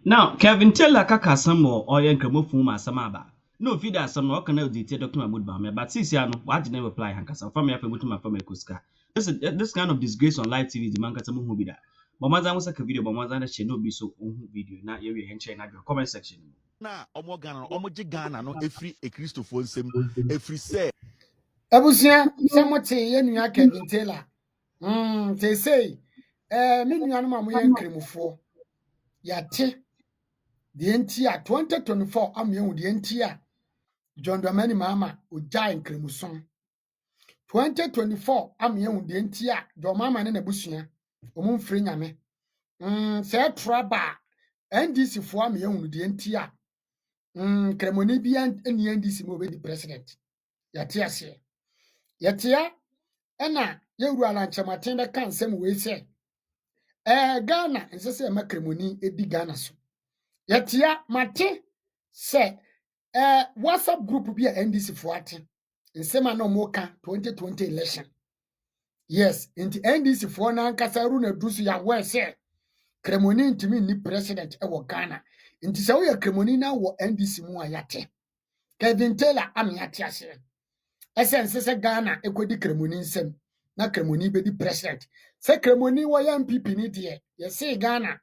Now, Kevin Taylor kaka some or yankramofu ma samaba. No feeder some no can detail Dr. Mahmoud Bame, but since you know what never apply Hankasa from your family to my family Kuska. This kind of disgrace on live TV, the Mankatamu Hubida. But Mazan was a video, but Mazan she no be so video. Now you and chain at your comment section. Na omo Ghana no every a Christopher nsem every say Abusia semote ye nua Kevin Taylor. They say me nua no ma mo ye nkremufo. Yate the entia 2024 am ye the entia John Dramani Mama oja nkremuson. 2024 am ye the entia John Mama ne nabusua omo mfiri nyame. Say traba NDC fo am ye the entia. Kremoni bia eni NDC mo be the president. Yate ase. Yate ena yewura lanchamaten da kan sem we se Ghana nse se makremoni edi Ghana so yetia mate se WhatsApp group bi a NDC fo ate nsema na mo ka 2020 election yes inti NDC fo na nkasa ru na dusu ya we se kremoni ntimi ni president e wo Ghana inti se wo ya kremoni na wo NDC mu ayate Kevin Taylor am yate ase essence se Ghana ekodi kremoni nsem na kremoni be di president se kremoni wo ya MPP ni de ye se Ghana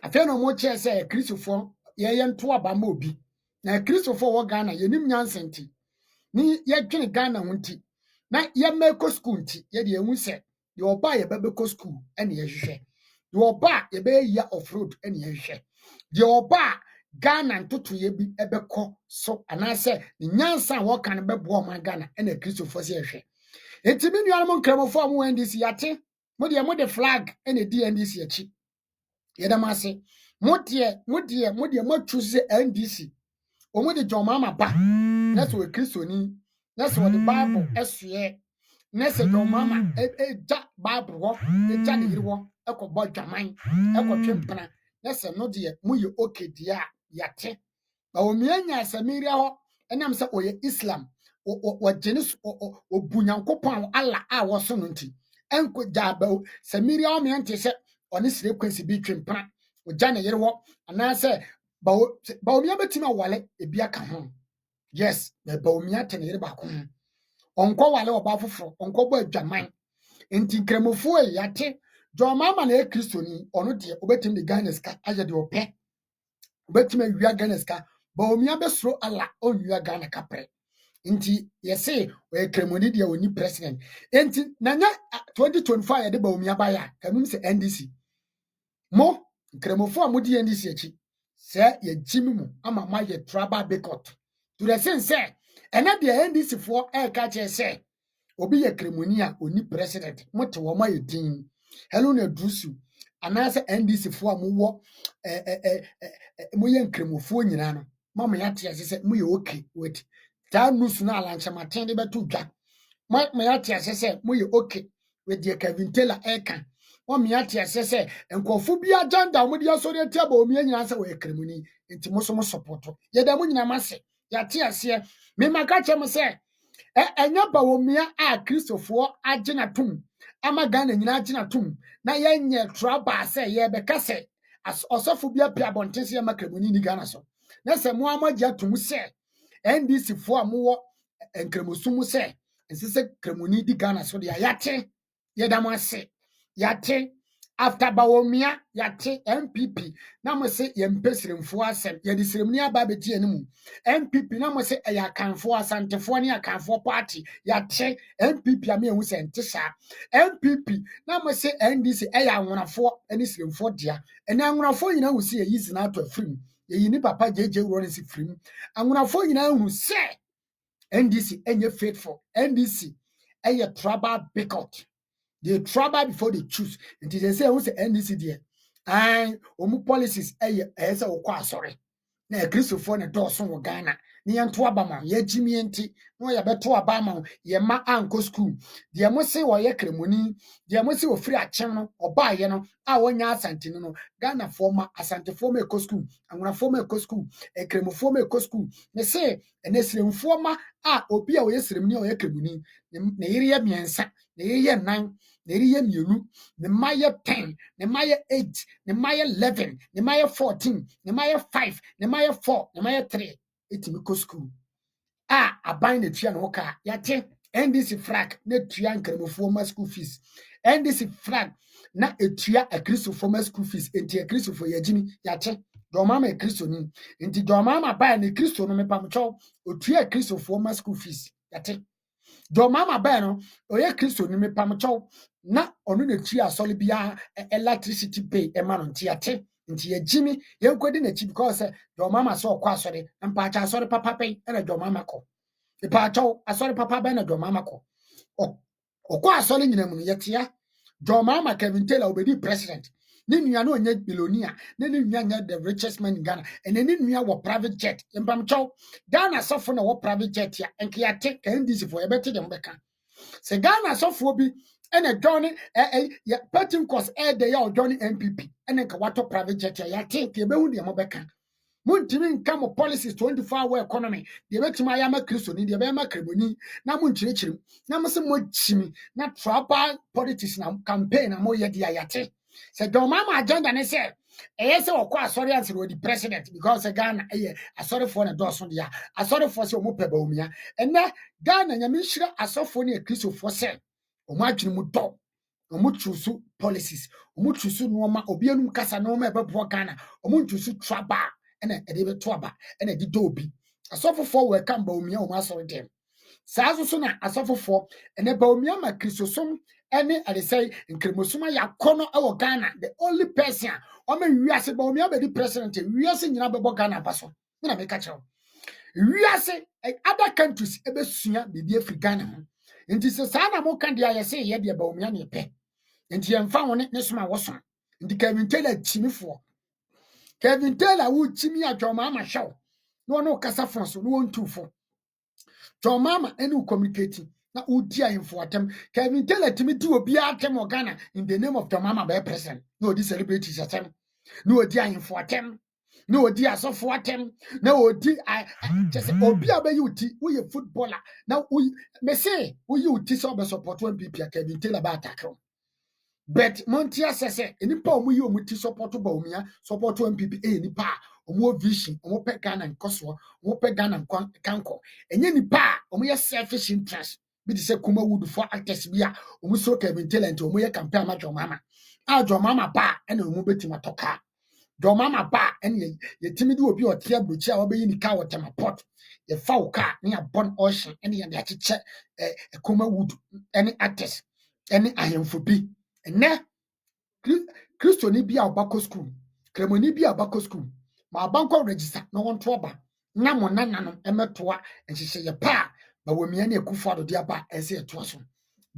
afa no mo che se Christopher ye nto aba ma obi na Christopher wo Ghana ye nim nyansenti ni ye twene Ghana hunti na ye make school nti ye de ehu se ye oba ye bebe school ene ye hwehwe ye oba ye be year of road ene ye hwehwe ye oba Ghana ntoto ye bi ebekọ so anase ni nyansa wo kan bebo ma Ghana ene Christopher se hwehwe enti mi nuanom nkramofo am NDC yate mo de flag ene DNDC achi yedamase mo de mo choose NDC o mo de John Mama ba na so Kristoni na so the Bible esoe na so John Mama ja Bible wo ja de yiri wo ekobo dwaman ekotwempena na so no de mo ye okay dia yate ba o mianya Samaria ho enam se oye Islam o jenis o bunyankopon Allah a wo so no nti enko jaba Samaria o miante se oni sire kwansi bi twempena o ja ne yere wo anase ba o mia betima wale ebi aka ho yes ba o mia tene yere ba ko ho onko wale oba foforo onko bo adwaman enti kremofo yate John Mama na Kristoni ono de obetim de Ghana ska aje de ope obetim awia Ghana ska ba o mia besro ala onwia Ghana kapre enti yese we kremoni de oni president enti nanya 2025 ya de ba o mia ba ya kanum se NDC mo kremofo amudi NDC achi se ye jimi mu ama ma ye tribal boycott to the sense say ena de NDC fo e ka che se obi ye kremoni a oni president mote wo ma ye din hello na drusu anase NDC fo amwo mo ye kremofo nyina no mama ya te se mo ye okay wait ta nusu na alanche maten de betu dwa ma ya te se mo ye okay with the Kevin Taylor eka o me ate asese enkofu bi agenda mo dia so de tia ba o me nyina se we kremuni enti mo so mo support ye da mo nyina mase ya te ase me maka che mo se enya ba o me a Christopher agena tum ama Ghana nyina agena tum na ye nye traba se ye be kase osofu bi apia bontense ye makremuni ni Ghana so na se mo amagya tum se NDC fo amwo enkremusum se ensese kremuni di Ghana so de yate ye da mo ase yate after bawomia yate MPP na mo se yempesiremfo asem ye disiremni aba beti enimu MPP na mo se eya kanfo asantefo ne akanfo party yate MPP am ehu se ntesa MPP na mo se NDC eya anwonafo eni siremfo dia eni anwonafo nyina hu se ye yizi na ato afrim ye yini papa jeje wuro ne se frim anwonafo nyina hu se NDC enye faithful NDC eye tribal boycott. They trouble before they choose. And they say, who's the NDC there? And omu policies, say, okwa sorry. Na Christopher na Dawson wa Ghana. ne yɛnto aba ma yɛ gyimi enti no yɛ bɛto aba ma yɛ ma anko school deɛ mo se wɔyɛ kremoni deɛ mo se ofiri akyem no ɔbaayɛ no a wɔnya asantene no Ghana forma asantefoɔ ma ɛkɔ school anwonafoɔ ma ɛkɔ school ekremofoɔ ma ɛkɔ school ne se ɛnɛ sremfoɔ ma a obi a ɔyɛ sremni a ɔyɛ kremoni ne yere yɛ mmiɛnsa ne yere yɛ nan ne yere yɛ mmienu ne mma yɛ 10 ne mma yɛ 8 ne mma yɛ 11 ne mma yɛ 14 ne mma yɛ 5 ne mma yɛ 4 ne mma yɛ 3 etimi kɔ school aban na tua no ka yate NDC flag na tua nkramofoɔ ma school fees NDC flag na etua akristofo ma school fees enti akristofo yɛgyimi yate dɔmama akristo ni enti dɔmama ba na kristo no mepamkyɛw otua akristofo ma school fees yate dɔmama ba no oyɛ kristo ni mepamkyɛw na ɔno na tua asɔle bia electricity pay ema no nti yate nti yɛgyimi yɛnkɔdi n'akyi because dɔmama sɛ ɔkɔ asɔre mpaakyɛ asɔre papa pɛn ɛna dɔmama kɔ ipaakyɛw asɔre papa bɛn na dɔmama kɔ ɔkɔ asɔre nyina mu no yɛtea dɔmama Kevin Taylor obedi president ne nua no onye billionaire ne nua nya the richest man in Ghana ene ne nua wɔ private jet mpamkyɛw Ghana sɔfo na wɔ private jet ya nkeyate ka NDC fo yɛbɛte dem bɛka sɛ Ghana sɔfo bi ɛna Johnny Pentecost ɛde ya Johnny MPP ɛna nka wato private jet ya yate ka yɛbɛhu deɛ mo bɛka muntimi nka mo policies 24-hour economy de betima ya ma kristo ni de be ma kremoni na munkyirikyiri na mo se mo kyimi na tribal politics na campaign na mo ye de ayate se don mama agenda ne se eye se okọ asori answer we the president because Ghana eye asorifo na do so de ya asorifo se mo peba omia ene Ghana nyame hyira asofo ne kristofo se o mo adwene mu do omu choose policies omu choose no ma obianum kasa no ma ebebo Ghana omu choose tribal ene ede to aba ene de dobi asofofo we kan ba omia o ma asori dem saa so na asofofo ene ba omia ma kristosom ene ade say nkremosoma yakono e wo Ghana the only person o ma wiase ba omia be di president wiase nyina be bo Ghana baso na me ka chewo wiase other countries e be sua be bi afri Ghana ho nti se saa na mo kan dia ye say ye de ba omia ne pe nti yemfa wo ne soma wo so nti Kevin Taylor chimifo Kevin Taylor wu chimi a Jomama show. No kasa fonso no ntufo. Jomama enu communicating na udi ahemfo atem. Kevin Taylor timi di obi atem Ghana in the name of Jomama by president. No di celebrities atem. No odi ahemfo atem. No odi asofo atem. No odi just obi abayi uti we footballer. Now we me say we uti so be support one people Kevin Taylor ba attack. But Montia says, nipa omuyi omuti support ba omia support MPP nipa omo vision omo pe Ghana nkoso omo pe Ghana kanko enye nipa omo ye selfish interest bi di se kuma wood for actors bia omo so Kevin Taylor nti omo ye campaign ma Jomama Jomama ba ena omo betima toka Jomama ba ena ye timidi obi ote abrochi a obeyi ni ka wotema pot ye fa wo ka ne abon ocean ena ye de acheche kuma wood ena actors ena ahemfo bi ene Kristo ni bia obako school kremoni bia obako school ma banko register na won to oba na mo nananom emetoa enhihye ye pa ba womia na ekufo ado dia ba ese eto so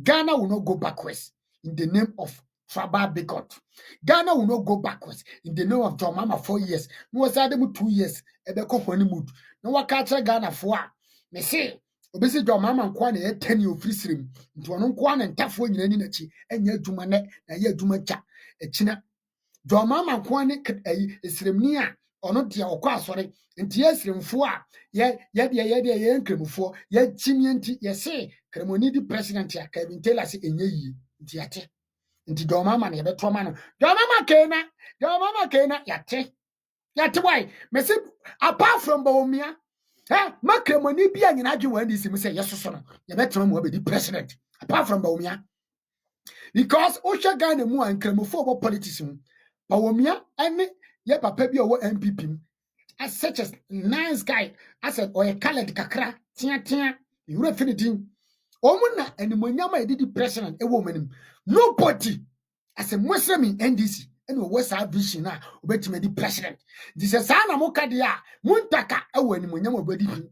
Ghana will not go backwards in the name of tribal bigot. Ghana will not go backwards in the name of Jomama 4 years no was adam 2 years ebeko hwani mood na waka kire Ghana fo a me se obesi Jomama nkwa na ye 10 ofiri sirim nti ono nkwa na ntafo nyina ni nachi enya adwuma ne na ye adwuma cha echina Jomama nkwa ne esiremni a ono dia okọ asore nti esiremfo a ye nkremfo ye chimie nti ye se kremoni di president ya Kevin Taylor se enye yi nti yate nti Jomama na ye beto ma no Jomama kena yate why me se apart from Baomia makremoni bia nyina adwe wan disi mu se yesoso no ye beto mu obedi president apart from Baomia because Osha Ghana mu an kremofo obo politics mu Baomia ene ye papa bi owo MPP as such as nice guy as a or a colored kakra tia you refinity omuna animonyama edidi president ewo manim nobody as a Muslim in NDC and West vision na obetime di president this is na moka dia muntaka ewo animonyama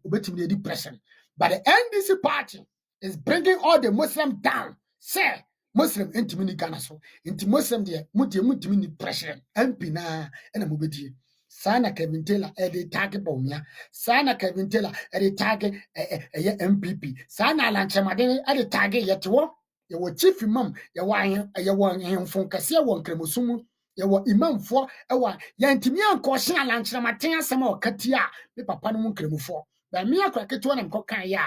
obetime di president but the NDC party is bringing all the Muslim down say Muslim intimi ni Ghana so inti Muslim de mutimi ni president MP na na mobedie Sana Kevin Taylor the target Bomia. Sana Kevin Taylor the target MPP. Sana Lanchamadene the target yet what? You chief imam, you want him from Cassia one cremosumu. You imam for a one Yantimian caution Lanchamatea some more Katia, the papa no cremufo. But me a cracket one and cockaya.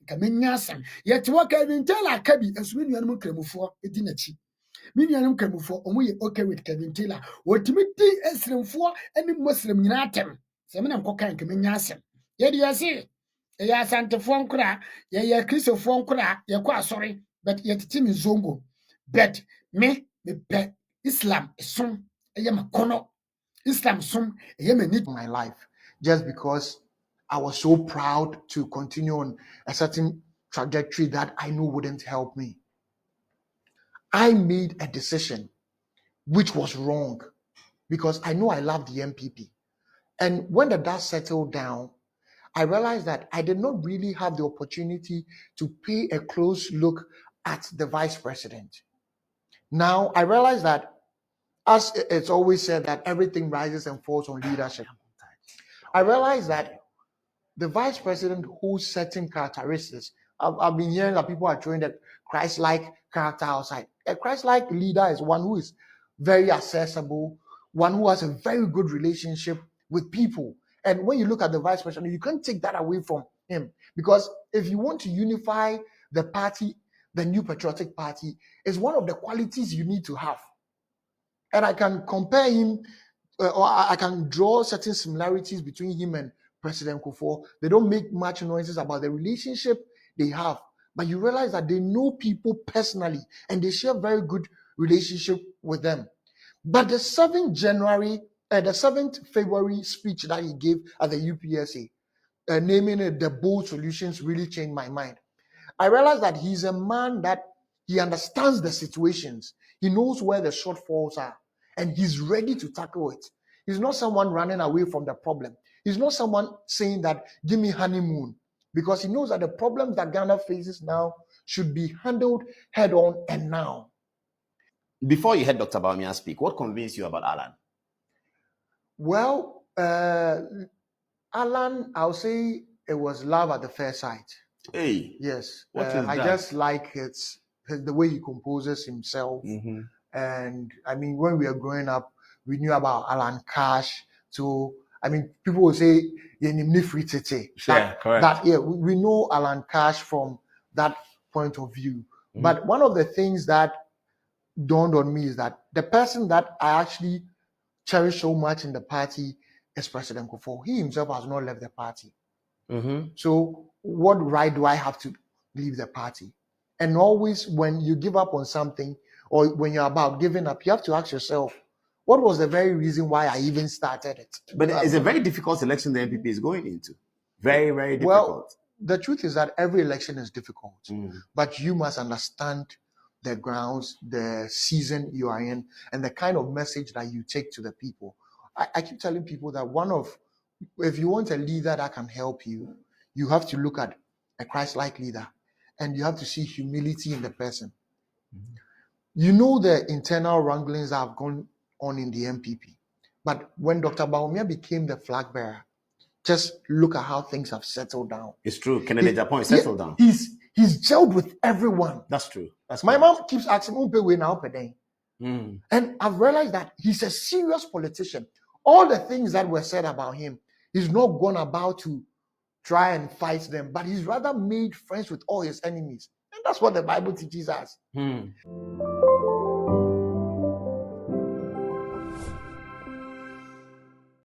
Kamenyasan. Yet what Kevin Taylor Kabi as we no cremufo, it didn't cheap. Minianum Kemufo, we okay with Kevin Taylor. What Timothy Esrim for any Muslim Yanatem. Seminam Coca and Kamenyasem. Yet you see, ya Santa Fonkra, ya Christo Fonkra, ya quite sorry, but yet Tim is Zongo. But me pet Islam soon, I am a corner. Islam soon, I am a need my life just because I was so proud to continue on a certain trajectory that I knew wouldn't help me. I made a decision which was wrong because I know I love the MPP. And when the dust settled down, I realized that I did not really have the opportunity to pay a close look at the vice president. Now, I realize that, as it's always said, that everything rises and falls on leadership. I realize that the vice president holds certain characteristics. I've been hearing that people are showing that Christ-like character outside. A Christ-like leader is one who is very accessible, one who has a very good relationship with people. And when you look at the vice president, you can't take that away from him. Because if you want to unify the party, the New Patriotic Party, is one of the qualities you need to have. And I can compare him, or I can draw certain similarities between him and President Kufuor. They don't make much noises about the relationship they have, but you realize that they know people personally and they share very good relationship with them. But the 7th February speech that he gave at the UPSA, naming it the bold solutions, really changed my mind. I realized that he's a man that he understands the situations. He knows where the shortfalls are and he's ready to tackle it. He's not someone running away from the problem. He's not someone saying that, give me honeymoon, because he knows that the problems that Ghana faces now should be handled head on and now. Before you heard Dr. Bawumia speak, what convinced you about Alan? Well, Alan, I'll say it was love at the first sight. Hey. Yes. What is I that? just like the way he composes himself. And I mean, when we were growing up, we knew about Alan Cash. So, I mean, people will say, Sure, correct. we know Alan Cash from that point of view. But one of the things that dawned on me is that the person that I actually cherish so much in the party is President Kufuor. He himself has not left the party. So what right do I have to leave the party? And always when you give up on something or when you're about giving up, you have to ask yourself, what was the very reason why I even started it? But it's a very difficult election the MPP is going into. Very, very difficult. Well, the truth is that every election is difficult, but you must understand the grounds, the season you are in, and the kind of message that you take to the people. I keep telling people that if you want a leader that can help you, you have to look at a Christ-like leader, and you have to see humility in the person. You know the internal wranglings that have gone on in the MPP, but when Dr. Bawumia became the flag bearer, just look at how things have settled down. It's true. Kennedy Japan settled down. He's gelled with everyone. That's true. That's My correct. mom keeps asking, and I've realized that he's a serious politician. All the things that were said about him, he's not gone about to try and fight them, but he's rather made friends with all his enemies. And that's what the Bible teaches us.